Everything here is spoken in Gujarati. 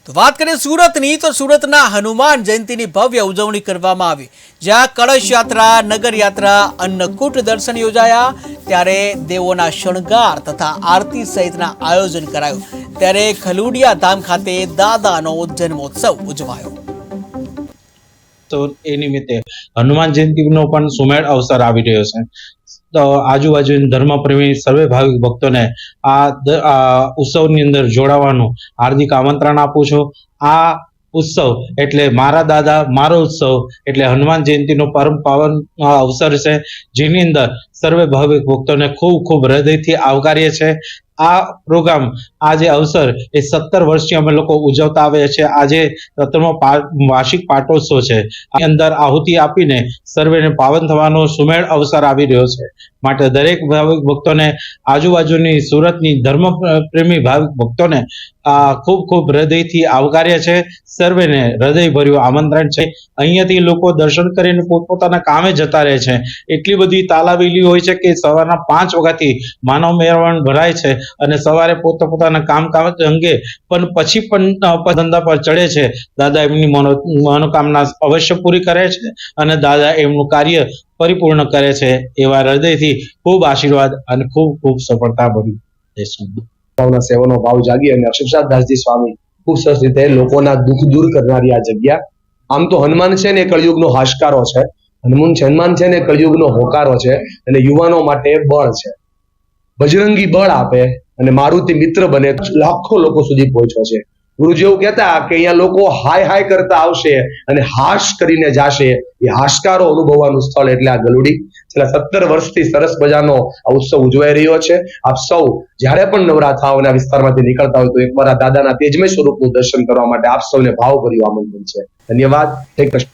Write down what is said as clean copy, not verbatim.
તો વાત કરીએ સુરતની, તો સુરતના હનુમાન જયંતીની ભવ્ય ઉજવણી કરવામાં આવી, જ્યાં કળશ યાત્રા, નગર યાત્રા, અન્નકૂટ દર્શન યોજાયા. ત્યારે દેવોના શણગાર તથા આરતી સહિતના આયોજન કરાયું. ત્યારે ખલુડિયા ધામ ખાતે દાદાનો જન્મોત્સવ ઉજવાયો. તો એ નિમિત્તે હનુમાન જયંતિનો પણ સુમેળ અવસર આવી રહ્યો છે. તો આજુબાજુ ધર્મપ્રેમી સર્વે ભાવિક ભક્તોને આ ઉત્સવની અંદર જોડાવાનું હાર્દિક આમંત્રણ આપું છું. આ ઉત્સવ એટલે મારા દાદા મારો ઉત્સવ એટલે હનુમાન જયંતિનો પરમ પાવન અવસર છે, જેની અંદર સર્વે ભાવિક ભક્તોને ખૂબ ખૂબ હૃદયથી આવકારીએ છે. આ પ્રોગ્રામ, આ જે અવસર એ 17 વર્ષથી અમે લોકો ઉજવતા આવ્યા છીએ. આજે 17મો વાર્ષિક પાટોત્સવ છે. આ અંદર આહુતિ આપીને સર્વેને પાવન થવાનો સુમેળ અવસર આવી રહ્યો છે. માટે દરેક ભાવિક ભક્તોને, આજુબાજુની સુરતની ધર્મ પ્રેમી ભાવિક ભક્તોને ખૂબ ખૂબ હૃદયથી આવકાર્ય છે. સર્વેને હૃદયભર્યું આમંત્રણ છે. અહીંયાથી લોકો દર્શન કરીને પોતપોતાના કામે જતા રહે છે. એટલી બધી તાલાવેલી હોય છે કે સવારના 5 વાગ્યાથી માનવ મેળવણ ભરાય છે અને સવારે પોતાના કામ અંગે પણ પછી પણ ધંધા પર ચડે છે. દાદા એમની મનોકામના અવશ્ય પૂરી કરે છે અને દાદા એમનું કાર્ય પરિપૂર્ણ કરે છે. એવા હૃદયથી ખૂબ આશીર્વાદ અને ખૂબ ખૂબ સફળતા ભર્યું સેવાનો ભાવ જાગી અને અક્ષરદાસજી સ્વામી ખૂબ સરસ રીતે લોકોના દુઃખ દૂર કરનારી આ જગ્યા. આમ તો હનુમાન છે ને કળિયુગનો હાશકારો છે, હનુમાન છે ને કળિયુગનો હોકારો છે અને યુવાનો માટે બળ છે. બજરંગી બળ આપે અને મારુતિ મિત્ર બને, લાખો લોકો સુધી પહોંચ્યો છે. ગુરુજી એવું કહેતા કે અહીંયા લોકો હાય હાય કરતા આવશે અને હાશ કરીને જાશે. એ હાશકારો અનુભવવાનું સ્થળ એટલે આ ગલુડી. છેલ્લા 17 વર્ષથી સરસ મજાનો આ ઉત્સવ ઉજવાઈ રહ્યો છે. આપ સૌ જ્યારે પણ નવરાત્રા અને આ વિસ્તારમાંથી નીકળતા હોય તો એકવાર આ દાદાના તેજમય સ્વરૂપનું દર્શન કરવા માટે આપ સૌને ભાવભર્યું આમંત્રણ છે. ધન્યવાદ. જય કૃષ્ણ.